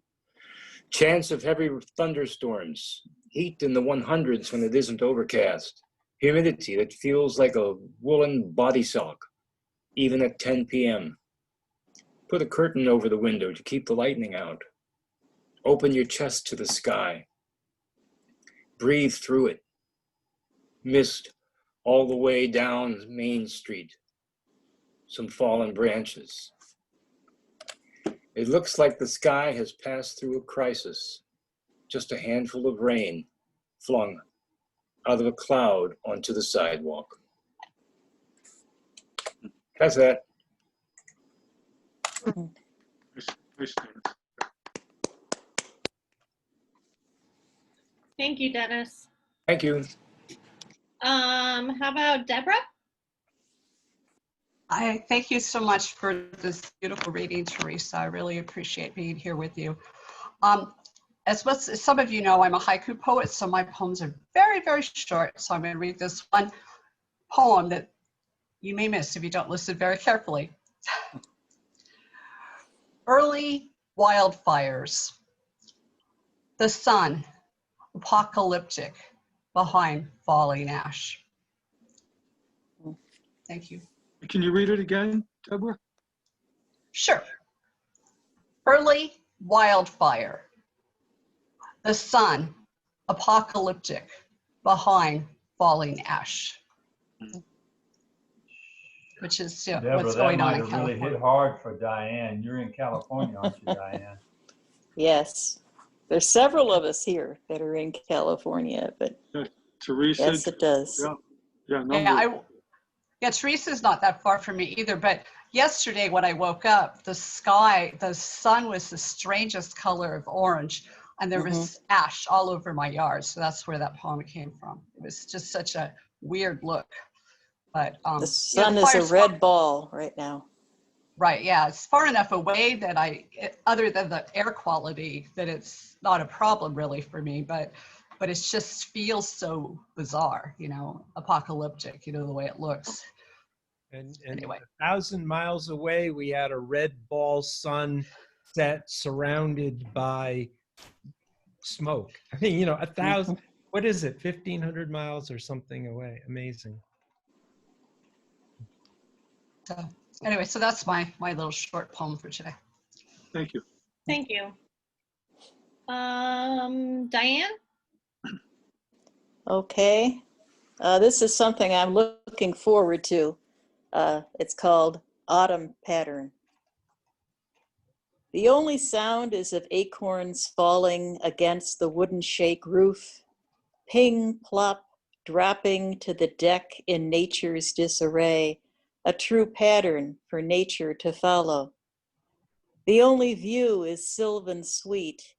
[SPEAKER 9] Chance of heavy thunderstorms. Heat in the 100s when it isn't overcast. Humidity that feels like a woolen body sock, even at 10 p.m. Put a curtain over the window to keep the lightning out. Open your chest to the sky. Breathe through it. Mist all the way down Main Street. Some fallen branches. It looks like the sky has passed through a crisis. Just a handful of rain flung out of a cloud onto the sidewalk. That's that.
[SPEAKER 14] Thank you, Dennis.
[SPEAKER 9] Thank you.
[SPEAKER 14] How about Deborah?
[SPEAKER 16] I thank you so much for this beautiful reading, Teresa. I really appreciate being here with you. As some of you know, I'm a haiku poet, so my poems are very, very short. So I'm going to read this one poem that you may miss if you don't listen very carefully. Early wildfires. The sun, apocalyptic, behind falling ash. Thank you.
[SPEAKER 7] Can you read it again, Deborah?
[SPEAKER 16] Sure. Early wildfire. The sun, apocalyptic, behind falling ash. Which is
[SPEAKER 3] Deborah,
[SPEAKER 16] what's
[SPEAKER 3] that
[SPEAKER 16] going on
[SPEAKER 3] might
[SPEAKER 16] in
[SPEAKER 3] have really
[SPEAKER 16] California.
[SPEAKER 3] hit hard for Diane. You're in California, aren't you, Diane?
[SPEAKER 2] Yes. There's several of us here that are in California, but
[SPEAKER 7] Teresa.
[SPEAKER 2] yes, it does.
[SPEAKER 16] Yeah, Teresa's not that far from me either, but yesterday when I woke up, the sun was the strangest color of orange, and there was ash all over my yard. So that's where that poem came from. It was just such a weird look. But
[SPEAKER 2] the sun is a red ball right now.
[SPEAKER 16] Right, yeah, it's far enough away that other than the air quality, that it's not a problem really for me, but it just feels so bizarre, apocalyptic, the way it looks.
[SPEAKER 5] And
[SPEAKER 16] anyway,
[SPEAKER 5] 1,000 miles away, we had a red ball sun set surrounded by smoke. I mean, 1,000, what is it, 1,500 miles or something away? Amazing.
[SPEAKER 16] So anyway, so that's my little short poem for today.
[SPEAKER 7] Thank you.
[SPEAKER 14] Thank you. Diane?
[SPEAKER 2] Okay. This is something I'm looking forward to. It's called Autumn Pattern. The only sound is of acorns falling against the wooden shake roof, ping, plop, dropping to the deck in nature's disarray, a true pattern for nature to follow. The only view is sylvan sweet.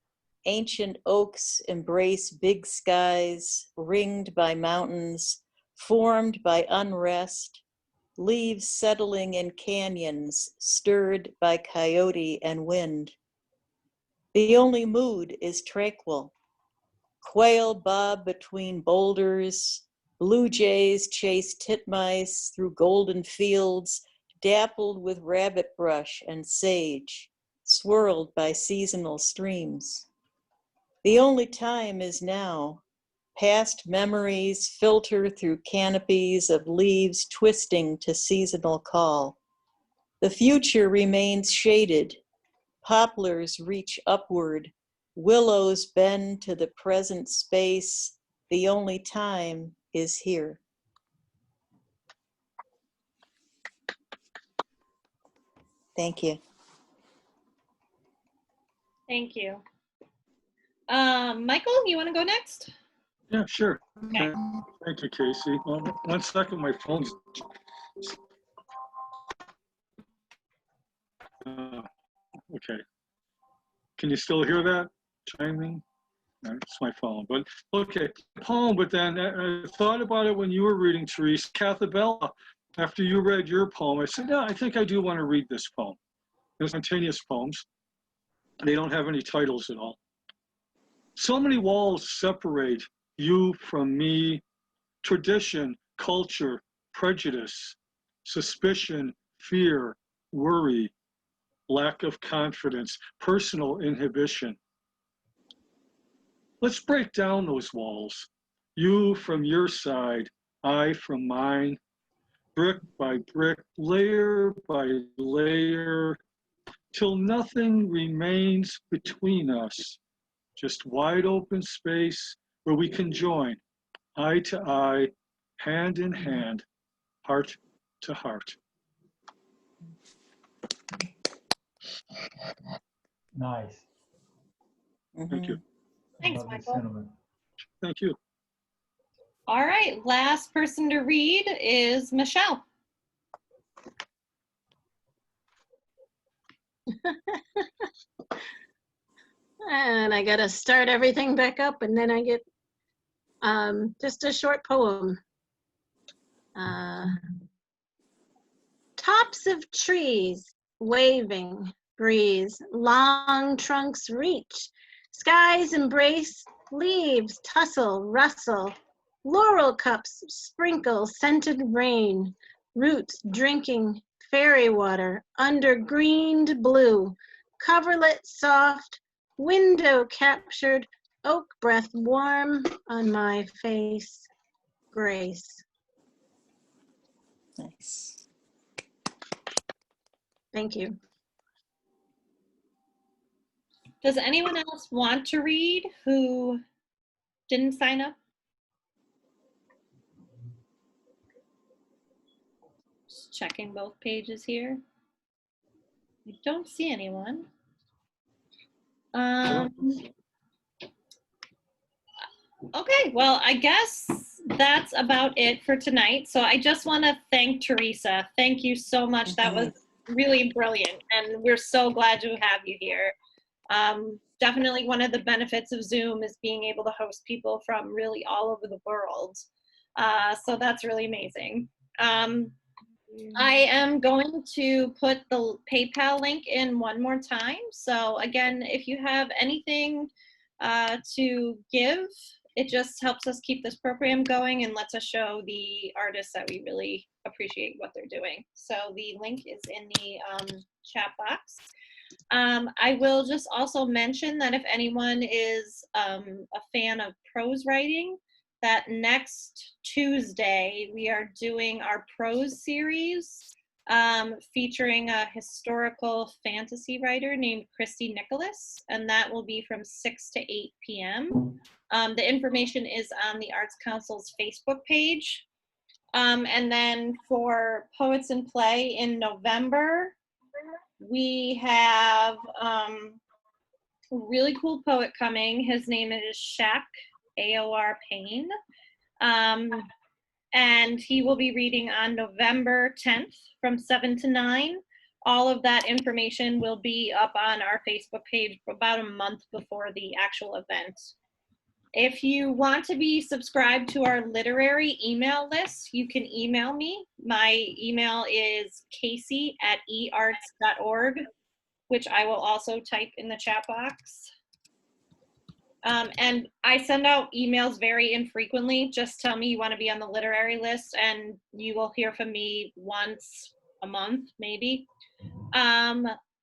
[SPEAKER 2] Ancient oaks embrace big skies, ringed by mountains, formed by unrest, leaves settling in canyons, stirred by coyote and wind. The only mood is tranquil. Quail bob between boulders, blue jays chase titmice through golden fields, dappled with rabbit brush and sage, swirled by seasonal streams. The only time is now. Past memories filter through canopies of leaves twisting to seasonal call. The future remains shaded. Poplars reach upward. Willows bend to the present space. The only time is here. Thank you.
[SPEAKER 14] Thank you. Michael, you want to go next?
[SPEAKER 7] Yeah, sure.
[SPEAKER 14] Okay.
[SPEAKER 7] Thank you, Casey. Well, 1 second, my phone's. Okay. Can you still hear that chiming? No, it's my phone, but okay. Poem, but then I thought about it when you were reading, Teresa. Cathabella, after you read your poem, I said, yeah, I think I do want to read this poem. They're spontaneous poems. They don't have any titles at all. So many walls separate you from me, tradition, culture, prejudice, suspicion, fear, worry, lack of confidence, personal inhibition. Let's break down those walls. You from your side, I from mine, brick by brick, layer by layer, till nothing remains between us, just wide open space where we can join, eye to eye, hand in hand, heart to heart.
[SPEAKER 3] Nice.
[SPEAKER 7] Thank you.
[SPEAKER 14] Thanks,
[SPEAKER 3] Lovely
[SPEAKER 14] Michael.
[SPEAKER 3] sentiment.
[SPEAKER 7] Thank you.
[SPEAKER 14] All right, last person to read is Michelle.
[SPEAKER 17] And I gotta start everything back up, and then I get just a short poem. Tops of trees, waving, breeze, long trunks reach, skies embrace, leaves tussle, rustle, laurel cups sprinkle scented rain, roots drinking fairy water under greened blue, coverlet soft, window captured, oak breath warm on my face, grace.
[SPEAKER 2] Nice.
[SPEAKER 17] Thank you.
[SPEAKER 14] Does anyone else want to read who didn't sign up? Just checking both pages here. I don't see anyone. Okay, well, I guess that's about it for tonight. So I just want to thank Teresa. Thank you so much. That was really brilliant, and we're so glad to have you here. Definitely one of the benefits of Zoom is being able to host people from really all over the world. So that's really amazing. I am going to put the PayPal link in one more time. So again, if you have anything to give, it just helps us keep this program going and lets us show the artists that we really appreciate what they're doing. So the link is in the chat box. I will just also mention that if anyone is a fan of prose writing, that next Tuesday we are doing our prose series featuring a historical fantasy writer named Christy Nicholas, and that will be from 6 to 8 p.m. The information is on the Arts Council's Facebook page. And then for Poets in Play in November, we have a really cool poet coming. His name is Chuc, A-O-R Payne. And he will be reading on November 10th from 7 to 9. All of that information will be up on our Facebook page about a month before the actual event. If you want to be subscribed to our literary email list, you can email me. My email is casey@earts.org, which I will also type in the chat box. And I send out emails very infrequently. Just tell me you want to be on the literary list and you will hear from me once a month, maybe.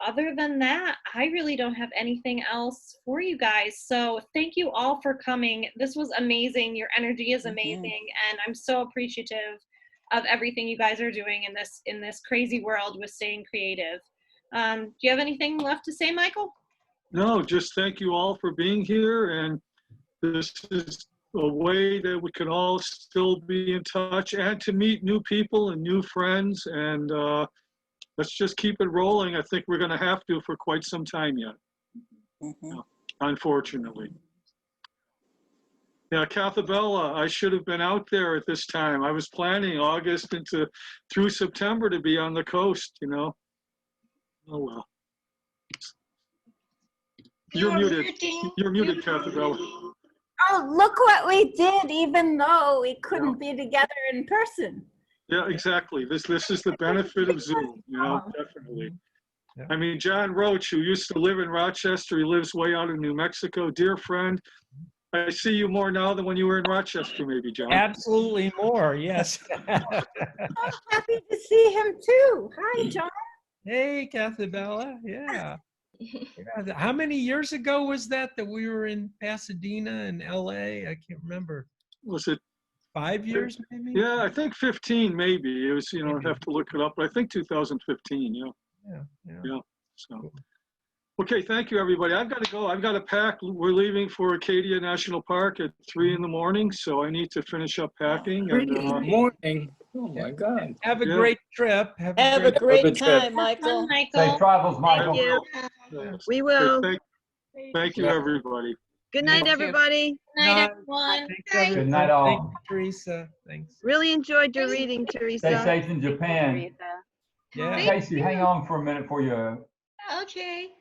[SPEAKER 14] Other than that, I really don't have anything else for you guys. So thank you all for coming. This was amazing. Your energy is amazing. And I'm so appreciative of everything you guys are doing in this crazy world with staying creative. Do you have anything left to say, Michael?
[SPEAKER 7] No, just thank you all for being here. And this is a way that we can all still be in touch and to meet new people and new friends. And let's just keep it rolling. I think we're going to have to for quite some time yet, unfortunately. Yeah, Cathabella, I should have been out there at this time. I was planning August through September to be on the coast, you know. Oh, well. You're muted. You're muted, Cathabella.
[SPEAKER 13] Oh, look what we did, even though we couldn't be together in person.
[SPEAKER 7] Yeah, exactly. This is the benefit of Zoom, you know, definitely. Yeah. I mean, John Roach, who used to live in Rochester, he lives way out in New Mexico, dear friend. I see you more now than when you were in Rochester, maybe, John.
[SPEAKER 5] Absolutely more, yes.
[SPEAKER 13] I'm happy to see him too. Hi, John.
[SPEAKER 5] Hey, Cathabella, yeah. How many years ago was that we were in Pasadena and LA? I can't remember.
[SPEAKER 7] Was it
[SPEAKER 5] 5 years, maybe?
[SPEAKER 7] Yeah, I think 15 maybe. It was, you know, I'd have to look it up, but I think 2015, yeah. Yeah, so. Okay, thank you, everybody. I've got to go. I've got to pack. We're leaving for Acadia National Park at 3 in the morning, so I need to finish up packing.
[SPEAKER 9] 3
[SPEAKER 7] And,
[SPEAKER 9] in the morning. Oh my God.
[SPEAKER 5] Have a
[SPEAKER 7] Yeah.
[SPEAKER 5] great trip.
[SPEAKER 2] Have a
[SPEAKER 9] Have a
[SPEAKER 2] great
[SPEAKER 9] good trip.
[SPEAKER 2] time, Michael.
[SPEAKER 3] Safe travels, Michael.
[SPEAKER 10] Thank you.
[SPEAKER 7] Yes.
[SPEAKER 10] We
[SPEAKER 7] Okay,
[SPEAKER 10] will.
[SPEAKER 7] thank you, everybody.
[SPEAKER 10] Good night,
[SPEAKER 16] Thank you.
[SPEAKER 10] everybody.
[SPEAKER 14] Good night,
[SPEAKER 5] Night.
[SPEAKER 14] everyone.
[SPEAKER 5] Thanks, everyone.
[SPEAKER 3] Good night,
[SPEAKER 5] Thank
[SPEAKER 3] all.
[SPEAKER 5] you, Teresa. Thanks.
[SPEAKER 10] Really enjoyed your reading,
[SPEAKER 3] Stay
[SPEAKER 10] Teresa.
[SPEAKER 3] safe in Japan.
[SPEAKER 12] Teresa.
[SPEAKER 5] Yeah.
[SPEAKER 3] Casey, hang on for a minute for you.
[SPEAKER 15] Okay.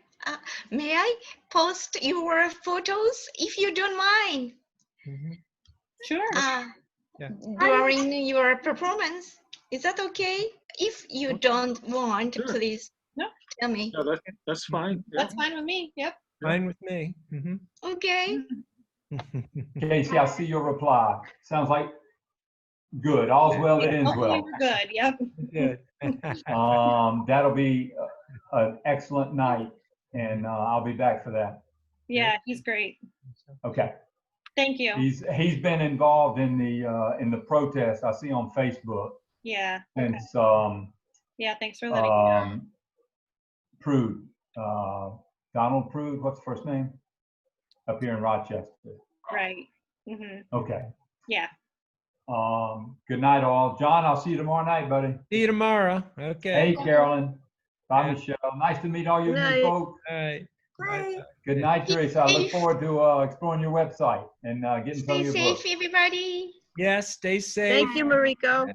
[SPEAKER 15] May I post your photos if you don't mind?
[SPEAKER 14] Sure.
[SPEAKER 5] Yeah.
[SPEAKER 15] During your performance. Is that okay? If you don't want,
[SPEAKER 7] Sure.
[SPEAKER 15] please
[SPEAKER 14] No.
[SPEAKER 15] tell me.
[SPEAKER 7] Yeah, that's fine. Yeah.
[SPEAKER 14] That's fine with me. Yep.
[SPEAKER 5] Fine with me.
[SPEAKER 15] Okay.
[SPEAKER 3] Casey, I see your reply. Sounds like good. All's well that ends
[SPEAKER 14] Hopefully
[SPEAKER 3] well.
[SPEAKER 14] we're good. Yep.
[SPEAKER 5] Good.
[SPEAKER 3] That'll be an excellent night, and I'll be back for that.
[SPEAKER 14] Yeah, he's great.
[SPEAKER 3] Okay.
[SPEAKER 14] Thank you.
[SPEAKER 3] He's been involved in the protest I see on Facebook
[SPEAKER 14] Yeah.
[SPEAKER 3] since
[SPEAKER 14] Yeah, thanks for letting me know.
[SPEAKER 3] Prude, Donald Prude. What's the first name? Up here in Rochester.
[SPEAKER 14] Right. Mm-hmm.
[SPEAKER 3] Okay.
[SPEAKER 14] Yeah.
[SPEAKER 3] Good night, all. John, I'll see you tomorrow night, buddy.
[SPEAKER 5] See you tomorrow. Okay.
[SPEAKER 3] Hey, Carolyn. Bye,
[SPEAKER 5] Yeah.
[SPEAKER 3] Michelle. Nice to meet all you
[SPEAKER 10] Good
[SPEAKER 3] new
[SPEAKER 10] night.
[SPEAKER 3] folks.
[SPEAKER 5] All right.
[SPEAKER 13] Bye.
[SPEAKER 3] Good night, Teresa. I look forward to exploring your website and getting some
[SPEAKER 15] Stay
[SPEAKER 3] of your
[SPEAKER 15] safe,
[SPEAKER 3] books.
[SPEAKER 15] everybody.
[SPEAKER 5] Yes, stay safe.
[SPEAKER 10] Thank you, Mariko.